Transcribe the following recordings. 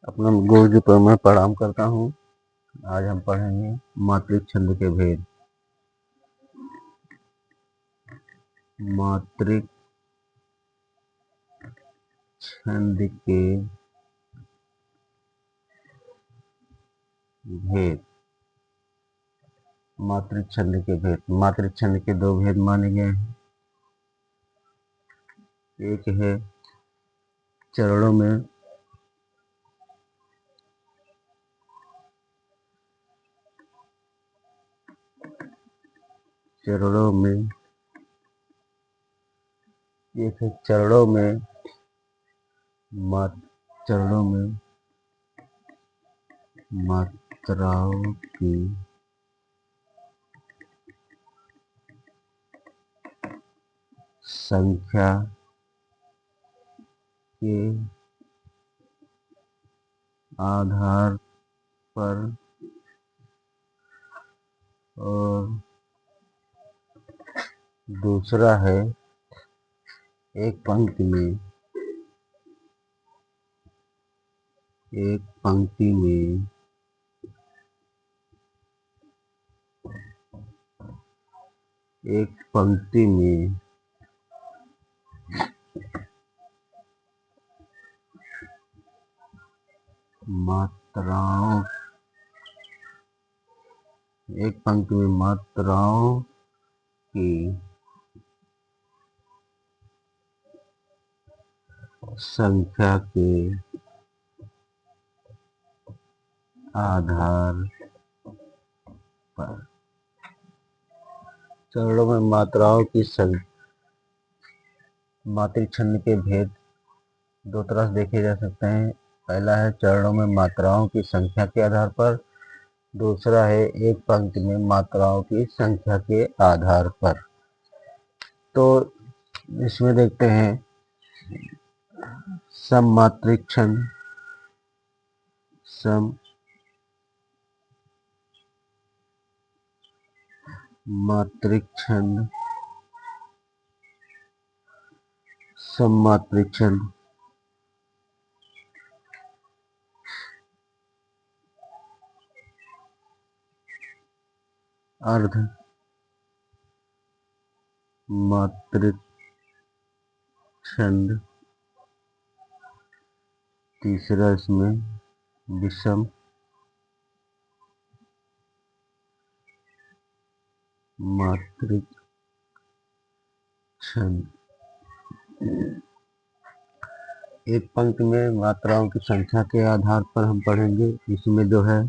अपना गुरु जी पर मैं प्रणाम करता हूँ। आज हम पढ़ेंगे मातृक छंद के भेद। मातृक छंद के भेद। मातृक छंद के भेद। मातृक छंद के दो भेद माने गए हैं। एक है चरणों में एक है चरणों में मात्राओं की संख्या के आधार पर और दूसरा है एक पंक्ति में मात्राओं की संख्या के आधार पर। चरणों में मात्राओं की मातृक छंद के भेद दो तरह से देखे जा सकते हैं। पहला है चरणों में मात्राओं की संख्या के आधार पर, दूसरा है एक पंक्ति में मात्राओं की संख्या के आधार पर। तो इसमें देखते हैं सममात्रिक छंद। सममात्रिक छंद अर्ध मात्रिक छंद, तीसरा इसमें विषम मात्रिक छंद। एक पंक्ति में मात्राओं की संख्या के आधार पर हम पढ़ेंगे। इसमें जो है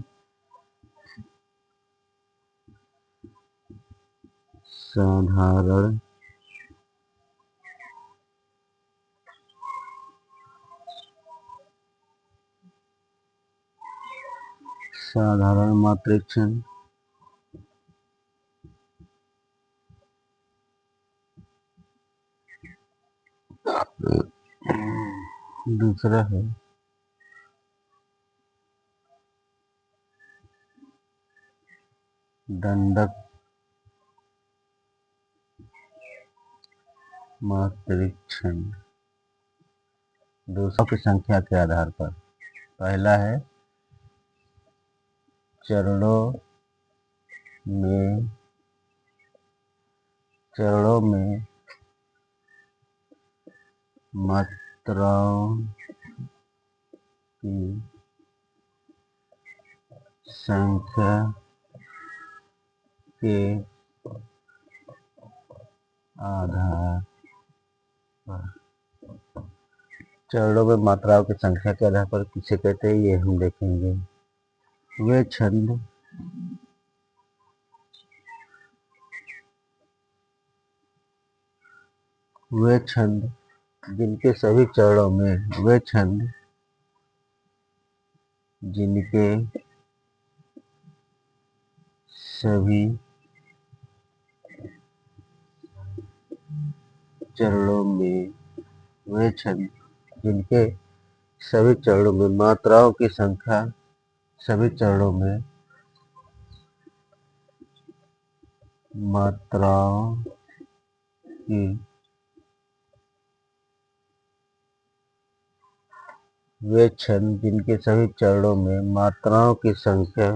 साधारण मात्रिक छंद, दूसरा है दंडक मात्रिक छंद। दूसरों की संख्या के आधार पर। पहला है चरणों में मात्राओं की संख्या के आधार पर। चरणों में मात्राओं की संख्या के आधार पर किसे कहते हैं, ये हम देखेंगे। वे छंद जिनके सभी चरणों में मात्राओं की संख्या सभी चरणों में मात्राओं की वे छंद जिनके सभी चरणों में मात्राओं की संख्या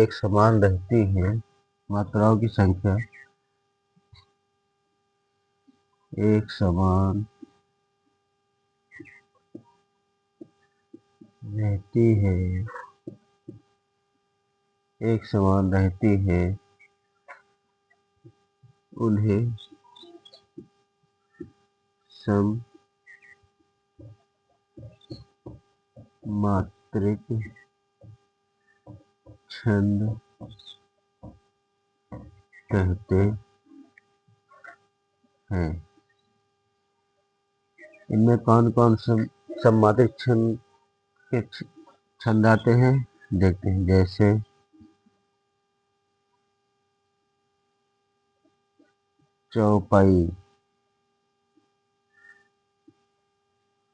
एक समान रहती है, मात्राओं की संख्या एक समान रहती है, एक समान रहती है, उन्हें सममात्रिक छंद कहते हैं। इनमें कौन कौन सममात्रिक छंद के छंद आते हैं देखते हैं। जैसे चौपाई,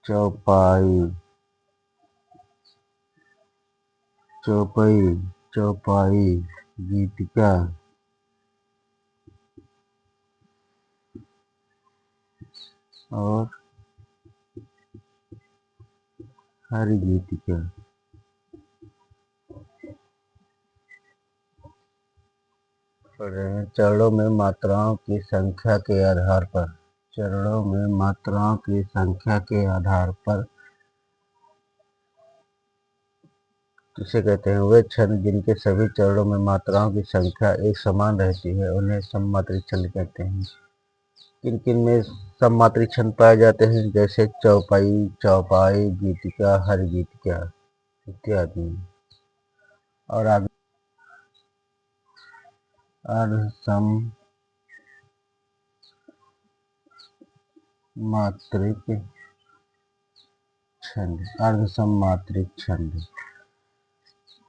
चौपाई, चौपाई, चौपाई, गीतिका, और हर गीतिका। पढ़ रहे हैं। चरणों में मात्राओं की संख्या के आधार पर, चरणों में मात्राओं की संख्या के आधार पर किसे कहते हैं? वे छंद जिनके सभी चरणों में मात्राओं की संख्या एक समान रहती है, उन्हें सममात्रिक छंद कहते हैं। किन किन में सममात्रिक छंद पाए जाते हैं? जैसे चौपाई, चौपाई, गीतिका, हर गीतिका इत्यादि। और आगे अर्धसममात्रिक छंद, अर्धसममात्रिक छंद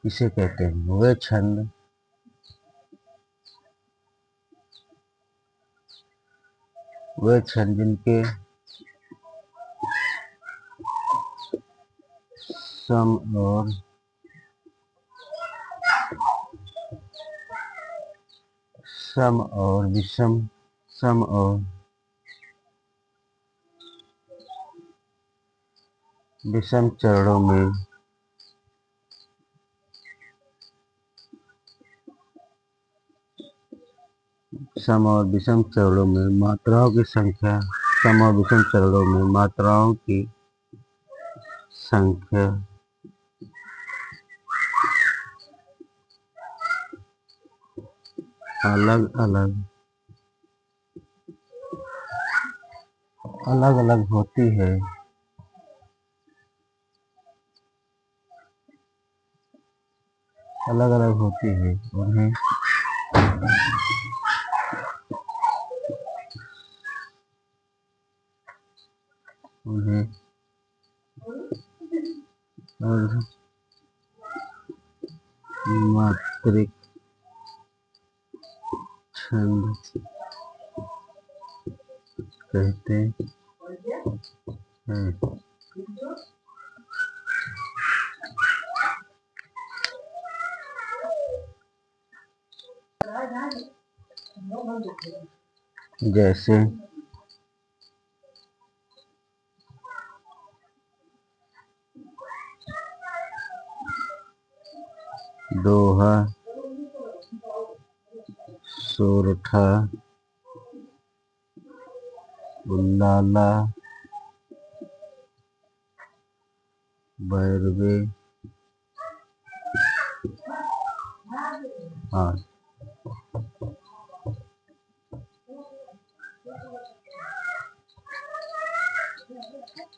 किसे कहते हैं? वे छंद जिनके सम और विषम चरणों में सम और विषम चरणों में मात्राओं की संख्या, सम और विषम चरणों में मात्राओं की संख्या अलग अलग होती है। अलग अलग होती है, उन्हें अर्धमात्रिक छंद कहते हैं। जैसे दोहा, सोरठा, उल्लाला, बैरवे आदि।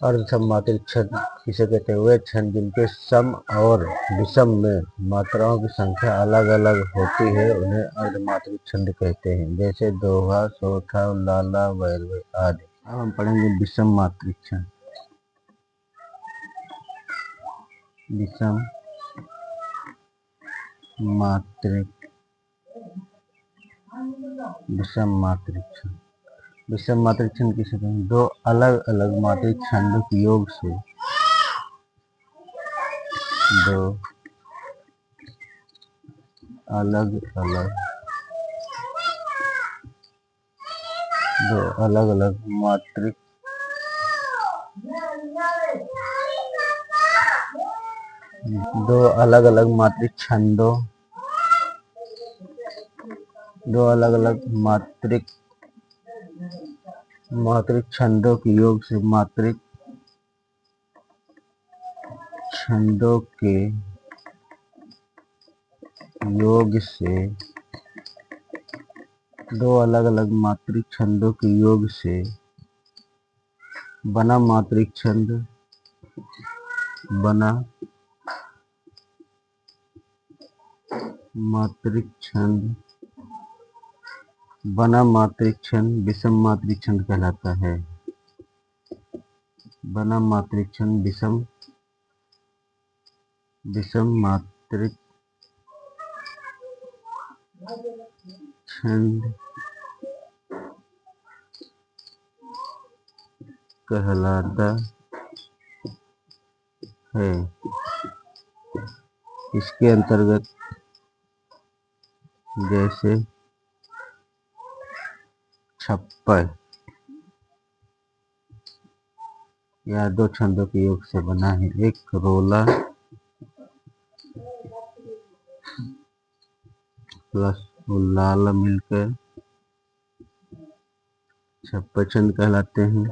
अर्धसममात्रिक छंद किसे कहते हैं? वे छंद जिनके सम और विषम में मात्राओं की संख्या अलग अलग होती है, उन्हें अर्धमात्रिक छंद कहते हैं। जैसे दोहा, सोरठा, उल्लाला, बैरवे आदि। अब हम पढ़ेंगे विषम मात्रिक छंद। विषम मात्रिक छंद, विषम मात्रिक छंद किसे कहते हैं? दो अलग अलग मात्रिक छंदों के योग से दो अलग अलग मात्रिक दो अलग अलग मात्रिक छंदों दो अलग अलग मात्रिक छंदों के योग से छंदों के योग से दो अलग अलग मात्रिक छंदों के योग से बना मात्रिक छंद विषम मात्रिक छंद कहलाता है। बना मात्रिक छंद विषम मात्रिक छंद कहलाता है। इसके अंतर्गत जैसे छप्पर यह दो छंदों के योग से बना है। एक रोला प्लस उल्लाला मिलकर छप्पर छंद कहलाते हैं।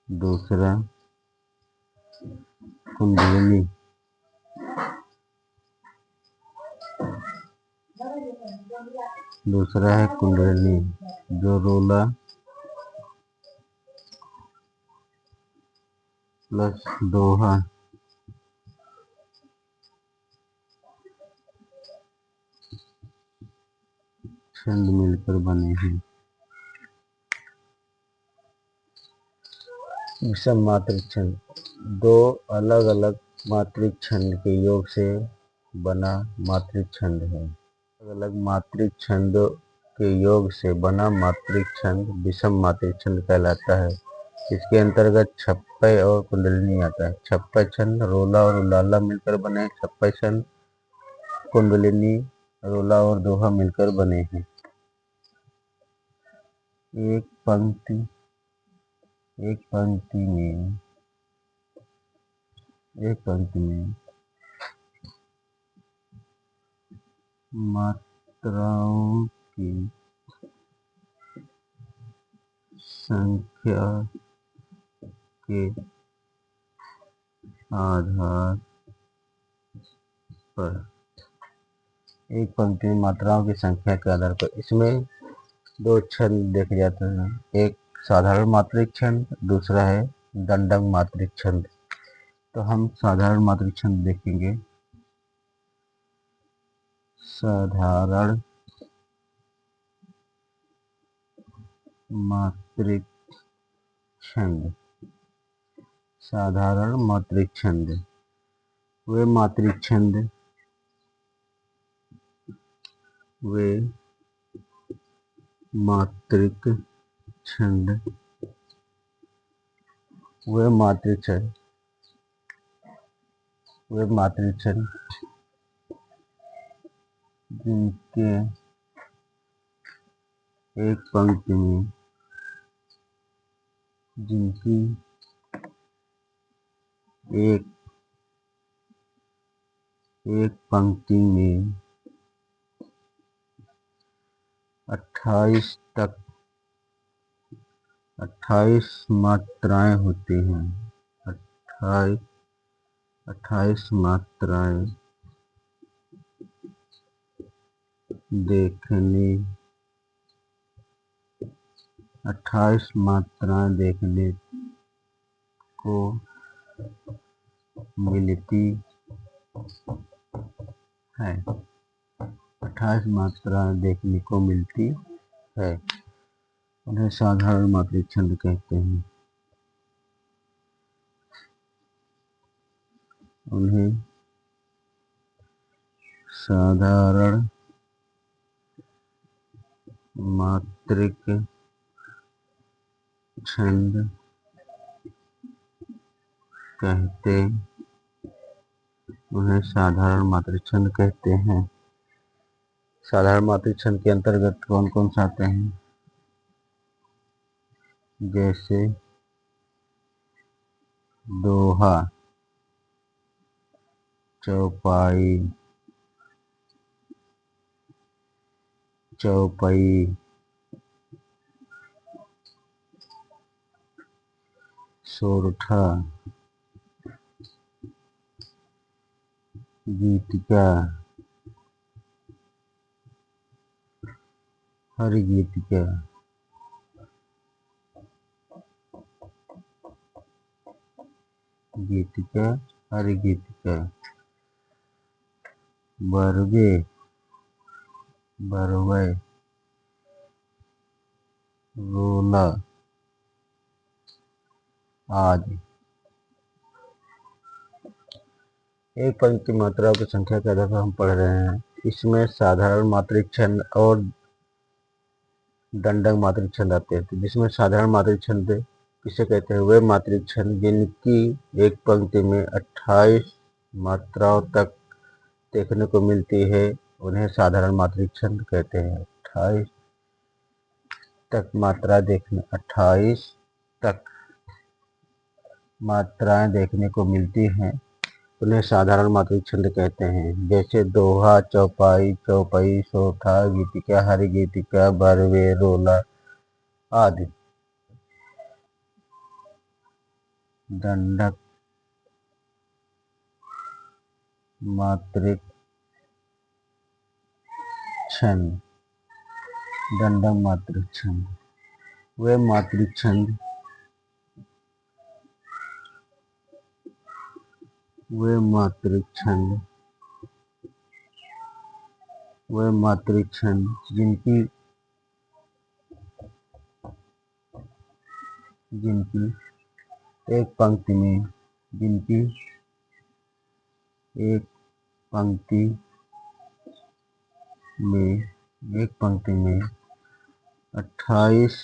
दूसरा कुंडलिनी जो रोला प्लस दोहा छंद मिलकर बने हैं। विषम मात्रिक छंद दो अलग अलग मात्रिक छंद के योग से बना मात्रिक छंद है। अलग अलग मात्रिक छंदों के योग से बना मात्रिक छंद विषम मात्रिक छंद कहलाता है। इसके अंतर्गत छप्पय और कुंडलिनी आता है। छप्पय छंद रोला और उल्लाला मिलकर बने। छप्पय छंद कुंडलिनी रोला और दोहा मिलकर बने हैं। एक पंक्ति में मात्राओं की संख्या के आधार पर एक पंक्ति में मात्राओं की संख्या के आधार पर इसमें दो छंद देखे जाते हैं। एक साधारण मात्रिक छंद, दूसरा है दंडक मात्रिक छंद। तो हम साधारण मात्रिक छंद देखेंगे। साधारण मात्रिक छंद वे मात्रिक छंद जिनके एक पंक्ति में 28 मात्राएं होती हैं। 28 मात्राएं देखने को मिलती है। 28 मात्राएं देखने को मिलती है। उन्हें साधारण मात्रिक छंद कहते हैं। उन्हें साधारण मात्रिक छंद कहते हैं। साधारण मात्रिक छंद के अंतर्गत कौन कौन से आते हैं? जैसे दोहा, चौपाई, चौपई, सोरठा, गीतिका, हरिगीतिका, गीतिका, हरिगीतिका, बरवे, बरवे, रोला आदि। एक पंक्ति मात्राओं की संख्या के आधार पर हम पढ़ रहे हैं। इसमें साधारण मात्रिक छंद और दंडक मात्रिक छंद आते हैं। जिसमें साधारण मात्रिक छंद किसे कहते हैं? वे मात्रिक छंद जिनकी एक पंक्ति में 28 मात्राओं तक देखने को मिलती है, उन्हें साधारण मात्रिक छंद कहते हैं। 28 तक मात्रा देखने 28 तक मात्राएं देखने को मिलती हैं, उन्हें साधारण मात्रिक छंद कहते हैं। जैसे दोहा, चौपाई, चौपई, सोरठा, गीतिका, हरिगीतिका, बरवे, रोला आदि। दंडक मात्रिक छंद, दंडक मात्रिक छंद, वे मात्रिक छंद जिनकी एक पंक्ति में एक पंक्ति में 28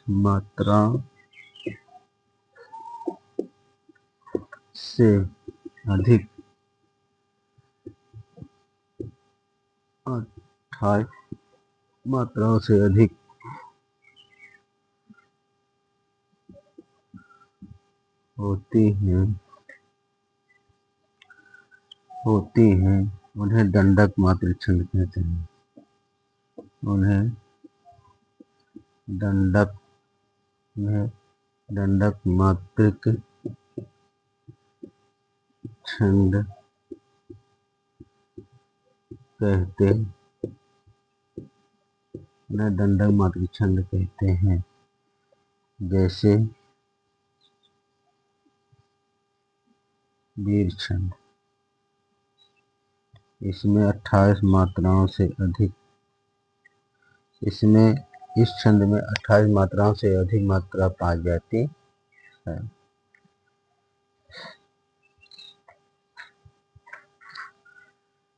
मात्राओं से अधिक 28 मात्राओं से अधिक होती हैं, उन्हें दंडक मात्रिक छंद कहते हैं। उन्हें दंडक मात्रिक छंद कहते हैं। जैसे वीर छंद, इसमें 28 मात्राओं से अधिक इस छंद में 28 मात्राओं से अधिक मात्रा पाई जाती है।